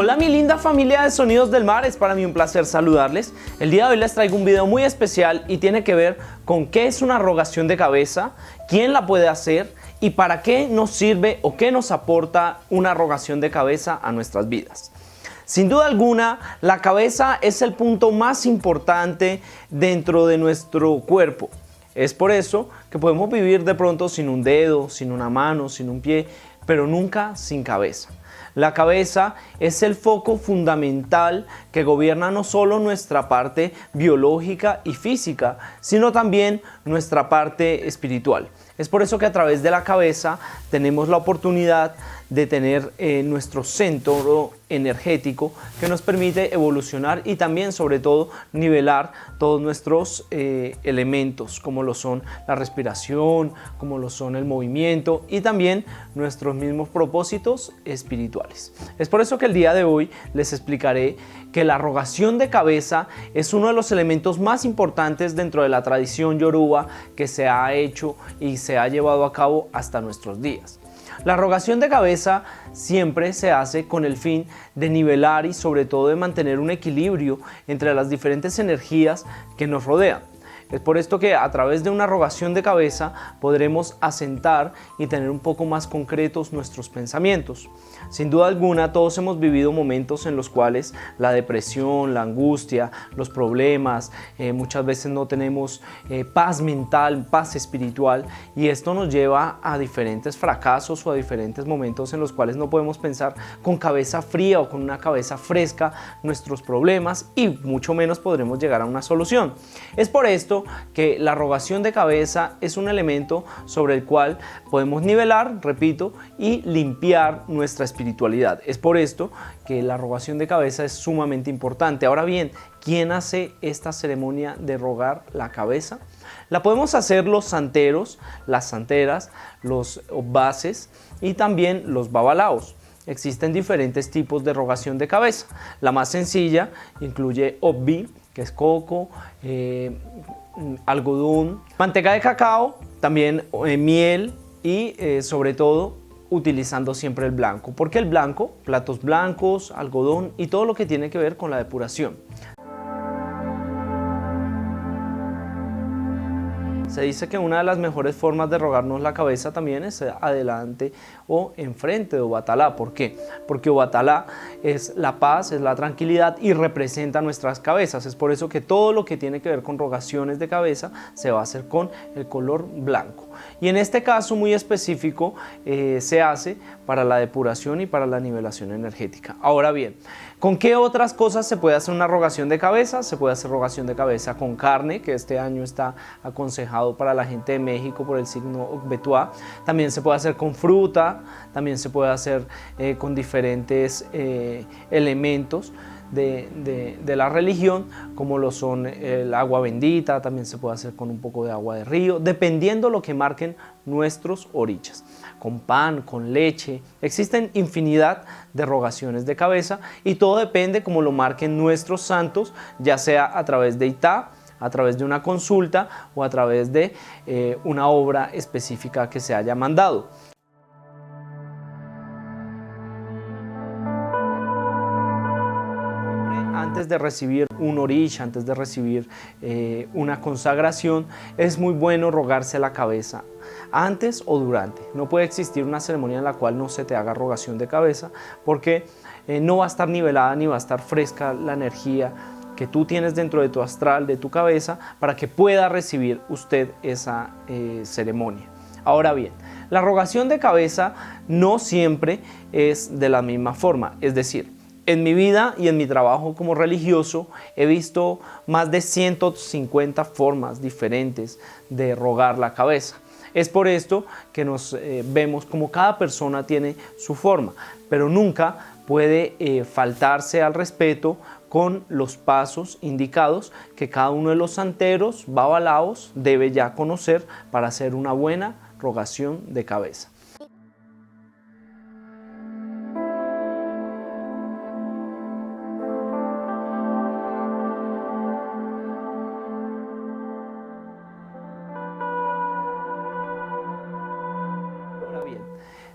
Hola mi linda familia de Sonidos del Mar, es para mí un placer saludarles. El día de hoy les traigo un video muy especial y tiene que ver con qué es una rogación de cabeza, quién la puede hacer y para qué nos sirve o qué nos aporta una rogación de cabeza a nuestras vidas. Sin duda alguna, la cabeza es el punto más importante dentro de nuestro cuerpo. Es por eso que podemos vivir de pronto sin un dedo, sin una mano, sin un pie, pero nunca sin cabeza. La cabeza es el foco fundamental que gobierna no solo nuestra parte biológica y física, sino también nuestra parte espiritual. Es por eso que a través de la cabeza tenemos la oportunidad de tener nuestro centro energético que nos permite evolucionar y también, sobre todo, nivelar todos nuestros elementos, como lo son la respiración, como lo son el movimiento y también nuestros mismos propósitos espirituales. Es por eso que el día de hoy les explicaré que la rogación de cabeza es uno de los elementos más importantes dentro de la tradición yoruba que se ha hecho y se ha llevado a cabo hasta nuestros días. La rogación de cabeza siempre se hace con el fin de nivelar y sobre todo de mantener un equilibrio entre las diferentes energías que nos rodean. Es por esto que a través de una rogación de cabeza podremos asentar y tener un poco más concretos nuestros pensamientos. Sin duda alguna, todos hemos vivido momentos en los cuales la depresión, la angustia, los problemas, muchas veces no tenemos paz mental, paz espiritual, y esto nos lleva a diferentes fracasos o a diferentes momentos en los cuales no podemos pensar con cabeza fría o con una cabeza fresca nuestros problemas y mucho menos podremos llegar a una solución. Es por esto que la rogación de cabeza es un elemento sobre el cual podemos nivelar, repito, y limpiar nuestra espiritualidad. Es por esto que la rogación de cabeza es sumamente importante. Ahora bien, ¿quién hace esta ceremonia de rogar la cabeza? La podemos hacer los santeros, las santeras, los bases y también los babalaos. Existen diferentes tipos de rogación de cabeza. La más sencilla incluye obbi, que es coco, algodón, manteca de cacao, también miel y sobre todo utilizando siempre el blanco. ¿Por qué el blanco? Platos blancos, algodón y todo lo que tiene que ver con la depuración. Se dice que una de las mejores formas de rogarnos la cabeza también es adelante o enfrente de Obatalá. ¿Por qué? Porque Obatalá es la paz, es la tranquilidad y representa nuestras cabezas. Es por eso que todo lo que tiene que ver con rogaciones de cabeza se va a hacer con el color blanco. Y en este caso muy específico se hace para la depuración y para la nivelación energética. Ahora bien, ¿con qué otras cosas se puede hacer una rogación de cabeza? Se puede hacer rogación de cabeza con carne, que este año está aconsejado para la gente de México por el signo Okbetuá. También se puede hacer con fruta, también se puede hacer con diferentes elementos de la religión, como lo son el agua bendita, también se puede hacer con un poco de agua de río, dependiendo lo que marquen nuestros orichas. Con pan, con leche, existen infinidad de rogaciones de cabeza y todo depende como lo marquen nuestros santos, ya sea a través de Itá, a través de una consulta o a través de una obra específica que se haya mandado. Antes de recibir un orisha, antes de recibir una consagración, es muy bueno rogarse la cabeza antes o durante. No puede existir una ceremonia en la cual no se te haga rogación de cabeza porque no va a estar nivelada ni va a estar fresca la energía que tú tienes dentro de tu astral, de tu cabeza, para que pueda recibir usted esa ceremonia. Ahora bien, la rogación de cabeza no siempre es de la misma forma, es decir, en mi vida y en mi trabajo como religioso he visto más de 150 formas diferentes de rogar la cabeza. Es por esto que nos vemos como cada persona tiene su forma, pero nunca puede faltarse al respeto con los pasos indicados que cada uno de los santeros, babalaos, debe ya conocer para hacer una buena rogación de cabeza.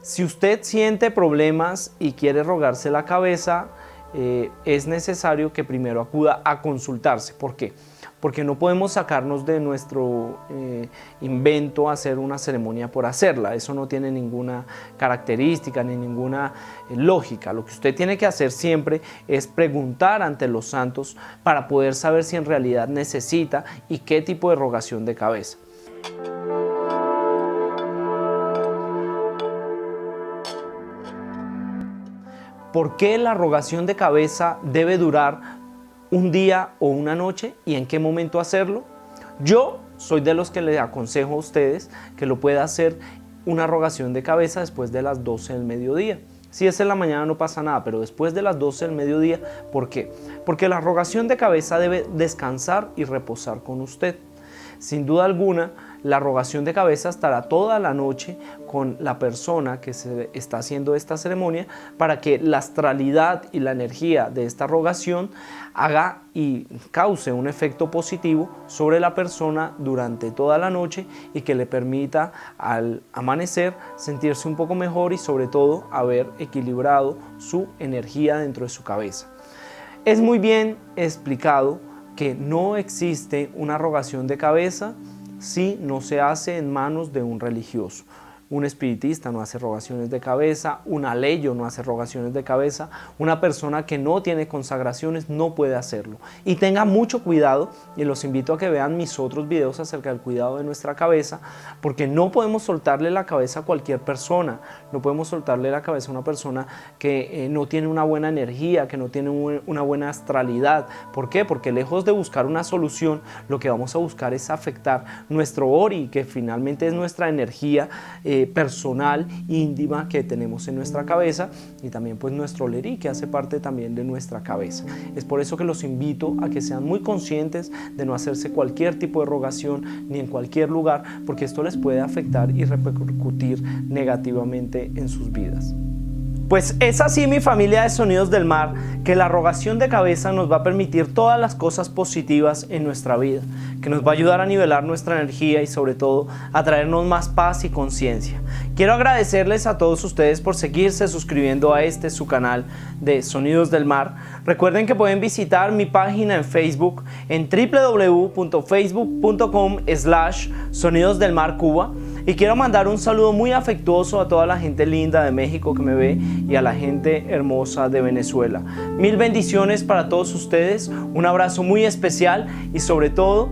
Si usted siente problemas y quiere rogarse la cabeza, es necesario que primero acuda a consultarse. ¿Por qué? Porque no podemos sacarnos de nuestro invento hacer una ceremonia por hacerla. Eso no tiene ninguna característica ni ninguna lógica. Lo que usted tiene que hacer siempre es preguntar ante los santos para poder saber si en realidad necesita y qué tipo de rogación de cabeza. ¿Por qué la rogación de cabeza debe durar un día o una noche y en qué momento hacerlo? Yo soy de los que les aconsejo a ustedes que lo pueda hacer una rogación de cabeza después de las 12 del mediodía. Si es en la mañana no pasa nada, pero después de las 12 del mediodía, ¿por qué? Porque la rogación de cabeza debe descansar y reposar con usted. Sin duda alguna, la rogación de cabeza estará toda la noche con la persona que se está haciendo esta ceremonia para que la astralidad y la energía de esta rogación haga y cause un efecto positivo sobre la persona durante toda la noche y que le permita al amanecer sentirse un poco mejor y sobre todo haber equilibrado su energía dentro de su cabeza. Es muy bien explicado que no existe una rogación de cabeza si no se hace en manos de un religioso. Un espiritista no hace rogaciones de cabeza, un aleyo no hace rogaciones de cabeza, una persona que no tiene consagraciones no puede hacerlo. Y tenga mucho cuidado, y los invito a que vean mis otros videos acerca del cuidado de nuestra cabeza, porque no podemos soltarle la cabeza a cualquier persona, no podemos soltarle la cabeza a una persona que no tiene una buena energía, que no tiene una buena astralidad. ¿Por qué? Porque lejos de buscar una solución, lo que vamos a buscar es afectar nuestro ori, que finalmente es nuestra energía personal, íntima que tenemos en nuestra cabeza, y también pues nuestro lerí, que hace parte también de nuestra cabeza. Es por eso que los invito a que sean muy conscientes de no hacerse cualquier tipo de rogación ni en cualquier lugar, porque esto les puede afectar y repercutir negativamente en sus vidas. Pues es así, mi familia de Sonidos del Mar, que la rogación de cabeza nos va a permitir todas las cosas positivas en nuestra vida, que nos va a ayudar a nivelar nuestra energía y sobre todo a traernos más paz y conciencia. Quiero agradecerles a todos ustedes por seguirse suscribiendo a su canal de Sonidos del Mar. Recuerden que pueden visitar mi página en Facebook en www.facebook.com/Sonidos del Mar Cuba. Y quiero mandar un saludo muy afectuoso a toda la gente linda de México que me ve y a la gente hermosa de Venezuela. Mil bendiciones para todos ustedes, un abrazo muy especial y sobre todo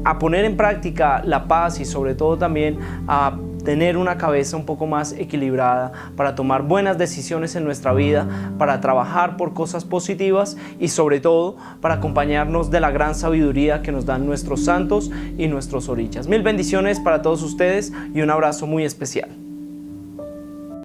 a poner en práctica la paz y sobre todo también a tener una cabeza un poco más equilibrada para tomar buenas decisiones en nuestra vida, para trabajar por cosas positivas y sobre todo para acompañarnos de la gran sabiduría que nos dan nuestros santos y nuestros orichas. Mil bendiciones para todos ustedes y un abrazo muy especial.